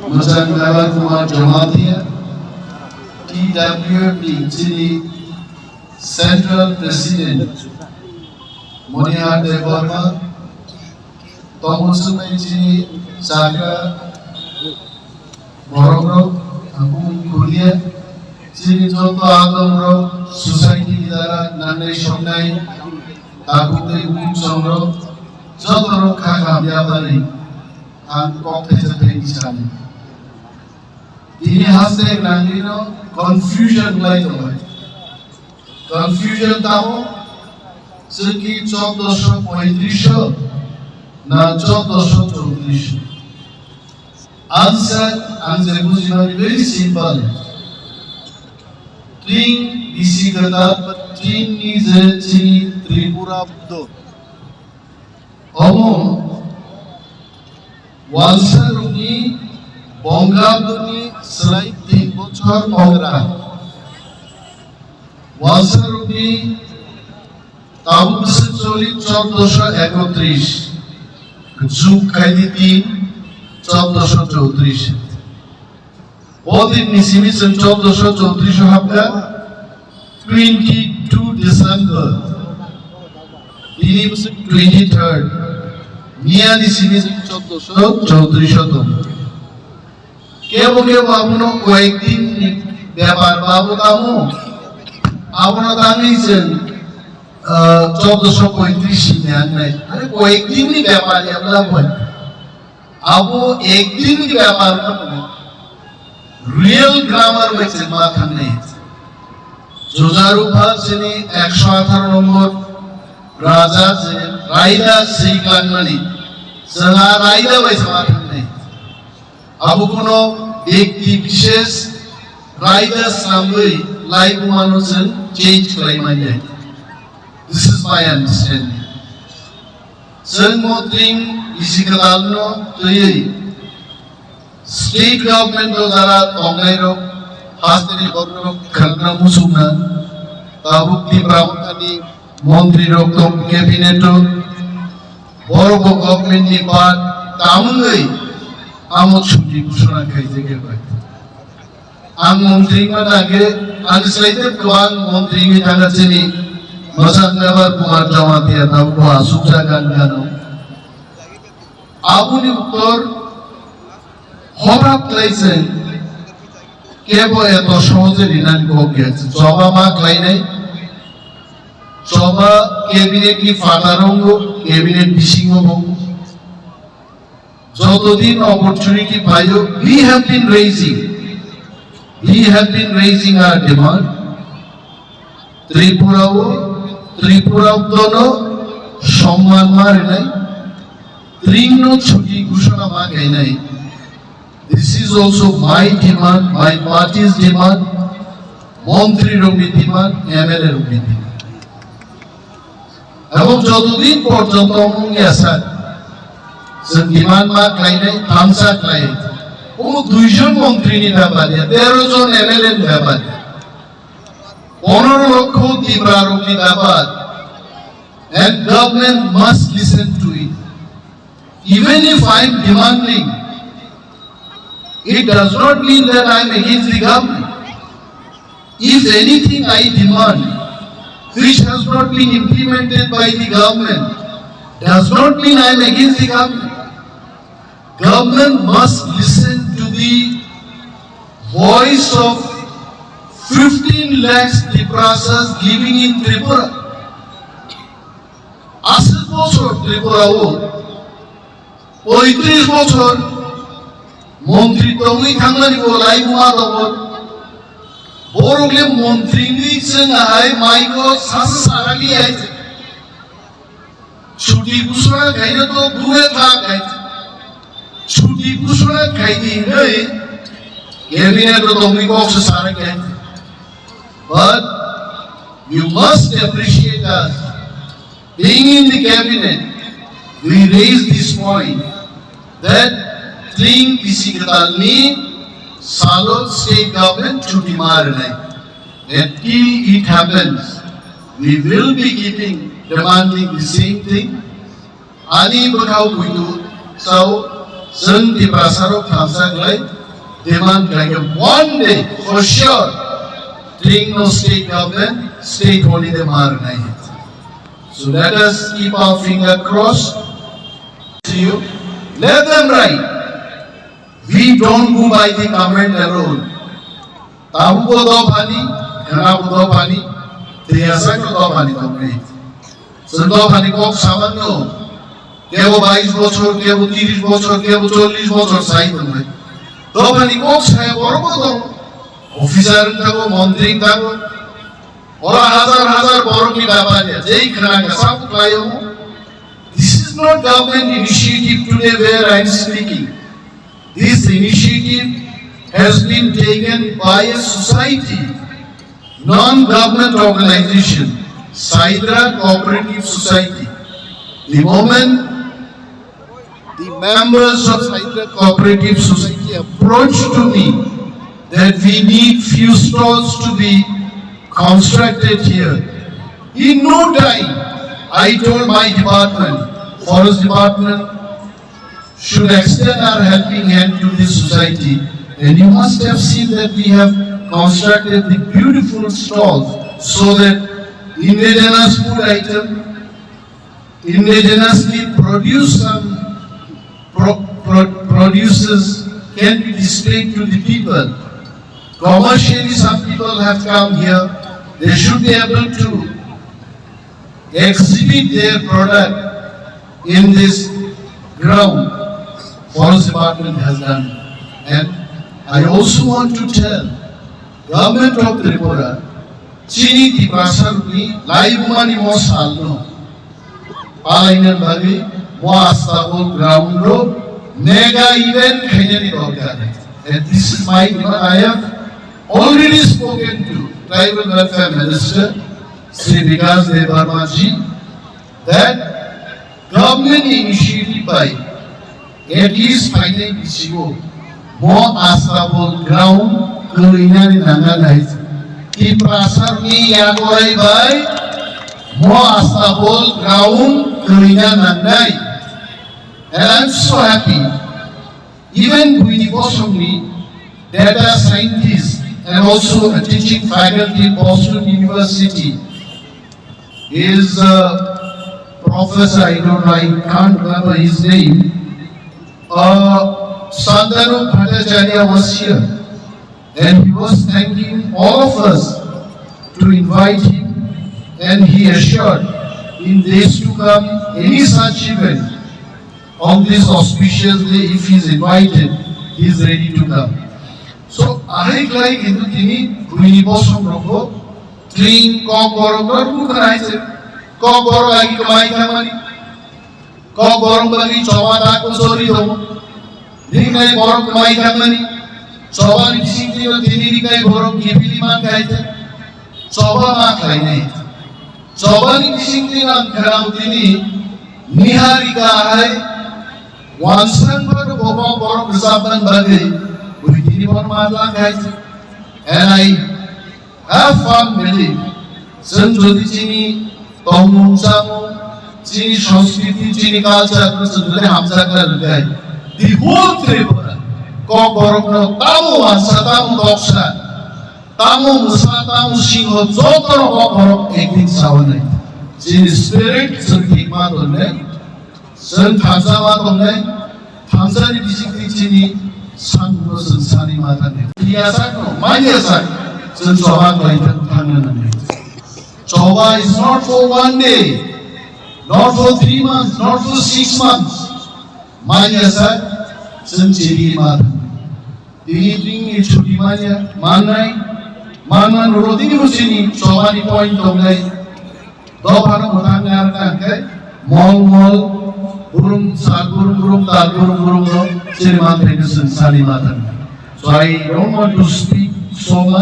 Muzangala Kumar Jamatia, TWFD Chini Central President Monihar Devarma, Tomusumai Chini Saka Borogro, Abu Kulia, Chini Joto Adomro, Society Dara, Nane Shonai, Takute Ukum Somro, Jotoro Kakabiyabari, and Competition. Ini hasil nangino confusion lai toh. Confusion tahu segi 1435 na 1434. Answer buziman very simple. Tring disigata tring is a chini Tripura do. Omo Walsaruni Bongabuni Slide 3 বছর অগ্রা ওয়াসারুনি তাবুস চলি 1431 যুগ খাইদি 3 1434 ওদিন নিসিমিসন 1434 হাবগা 22 December তিনি 23rd মিয়াদি সিমিসন 1434 কেবো আপনো কয়েকদিন ব্যাপার বাবু কামু আপনো দাঁড়িয়েছেন 1435 ধ্যান নাই আরে কয়েকদিনই ব্যাপার আমরা বল আবো একদিনই ব্যাপার রিয়েল গ্রামার হয়েছে মাথা নেই জোজারুফা শ্রেণী 118 নম্বর রাজা যে রাইদা সেই কানমানি সারা রাইদা হয়েছে মাথা নেই আবু কোনো ব্যক্তি বিশেষ রাইদাস নামে লাইভ মানুষের চেঞ্জ করে মানে দিস ইজ মাই আন্ডারস্ট্যান্ডিং সন্মোত্রিং ইসিকালালনো তৈরি স্টেট গভর্নমেন্ট দ্বারা তংনাইরো হাস্তেনি বড় খালনা মুসুমনা তাবুকনি ব্রাহ্মণানি মন্ত্রী রকম ক্যাবিনেট বড় গভর্নমেন্ট নি পার্ট তামুই আমত ছুটি ঘোষণা খাইতে গেল आं मंत्री आगे आं साइडे गोबां मंत्री थांगासिनो मोजांगाबार कुमार जमातिया दाबो आसुजा गानगानो आबुनि उत्तर हराब लाइसेन केबो एत सहजे रिनानि गगेছে जबा मा क्लाइनाय जबा कैबिनेट नि फादारंग कैबिनेट बिसिंग যতদিন opportunity পাইও we have been raising our demand Tripura দনো সম্মান মার নাই ত্রিনো ছুটি ঘোষণা মা গাই নাই this is also my demand my party's demand মন্ত্রী রবি demand এমএলএ রবি demand এবং যতদিন পর্যন্ত মঙ্গে আসা जों डिमान्ड मा क्लाइनाय थामसा क्लाइ ও দুইজন মন্ত্রী নি ব্যাপারে 13 জন এমএলএ নি ব্যাপারে 15 লক্ষ ত্রিপুরার ব্যাপার and government must listen to it even if I am demanding it does not mean that I am against the government if anything I demand which has not been implemented by the government does not mean I am against the government. Government must listen to the voice of 15 lakhs Tripurasas living in Tripura. Asal bochor Tripura o 35 bochor মন্ত্রী তংই থাংলানি বলাই বুমা দবর বড়গলে মন্ত্রী নিছেন high মাইকো সাসারালি আইছে ছুটি ঘোষণা খাইলে তো দূরে থাক ছুটি ঘোষণা খাইনি রে ক্যাবিনেট তো তুমি কক্স সারা খাই but you must appreciate us being in the cabinet we raised this point that thing bisikalni solid state government ছুটি মার নাই until it happens we will be keeping demanding the same thing. Ani bakau kuitu, so जों दिब्रासाराव थांसांलाय demand like one day for sure doing no state government state holiday marnai. So let us keep our finger crossed to you. Let them write. We don't go by the comment alone. Tabu do pani, kana do pani, tiasa do pani do me. So do pani kok samanyo. Kebo 22 বছর, kebo 30 বছর, kebo 40 বছর সাই বলবে। দোকানি Coke সাহেব বড় তো officer থাকো মন্ত্রী থাকো ওরা হাজার হাজার বড় কি ব্যাপার যেই খানা সব লাইও this is not government initiative today where I am speaking. This initiative has been taken by a society, non-government organization, Saidra Cooperative Society. The moment the members of Saidra Cooperative Society approached to me that we need few stalls to be constructed here. In no time, I told my department, Forest Department, should extend our helping hand to this society. And you must have seen that we have constructed the beautiful stalls so that indigenous food item, indigenously produced some produces can be displayed to the people. Commercially, some people have come here. They should be able to exhibit their product in this ground. Forest Department has done. And I also want to tell Government of Tripura, Chini di Prasaruni, Live Money Mosalno, Palainan Bagi, Moastabul Ground Road, mega event Kanyari Dorgani. And this is my, I have already spoken to Tribal Welfare Minister, Sri Vikas Dev Verma ji, that government initiative by at least finally PCO, more Astabul Ground, Kurinani Nanganait, Iprasar ni Yagorai by more Astabul Ground, Kurinan Nangai. And I'm so happy. Even Guini Bosumi, data scientist and also a teaching faculty at Boston University, is professor, I don't know, I can't remember his name. Santanu Bhattacharya was here and he was thanking all of us to invite him, and he assured in days to come any such event on this auspicious day, if he is invited, he is ready to come. So I like into tini Guini Bosum Roko, Tring Kok Borokor Kukanaize, Kok Boro lagi kemai kamani, Kok Borong bagi Chawata Kusori Domo, Ringai Borok kemai kamani, Chawan Singti Tini Rikai Borok Kipiliman Kaite, Chawan Mak Lainai, Chawan Singti Nankarau Tini, Niharika Hai, Wansan for the Bobo Borok Saban Bagi, Urikini Bormala Kaite, and I have fun belief, San Jodi Chini, Tomu Samu, Chini সংস্কৃতি, Chini culture, Kusudre Hamsakar Gai, the whole Tripura, Kok Borok no Tamu Wansa, Tamu Doksha, Tamu Musa, Tamu Singho, Zotoro Kok Borok, Ekin Sawanai, Chini spirit, Sun Hikmat Onai, Sun Tanzama Onai, Tanzani Disikri Chini, San Rosan Sani Matane, Tiasak no, Manyasak, Sun Sohan Laitan Tanganani. Choba is not for one day, not for 3 months, not for 6 months. Manyasak, Sun Chiri Matan. Evening is Chuti Manya, Manai, Manan Roding Rusini, Chobani Point of Light, Dopana Motanga, Mall, Burum, Sagurum, Tagurum, Chiriman Peterson, Sani Matan. So I don't want to speak so much.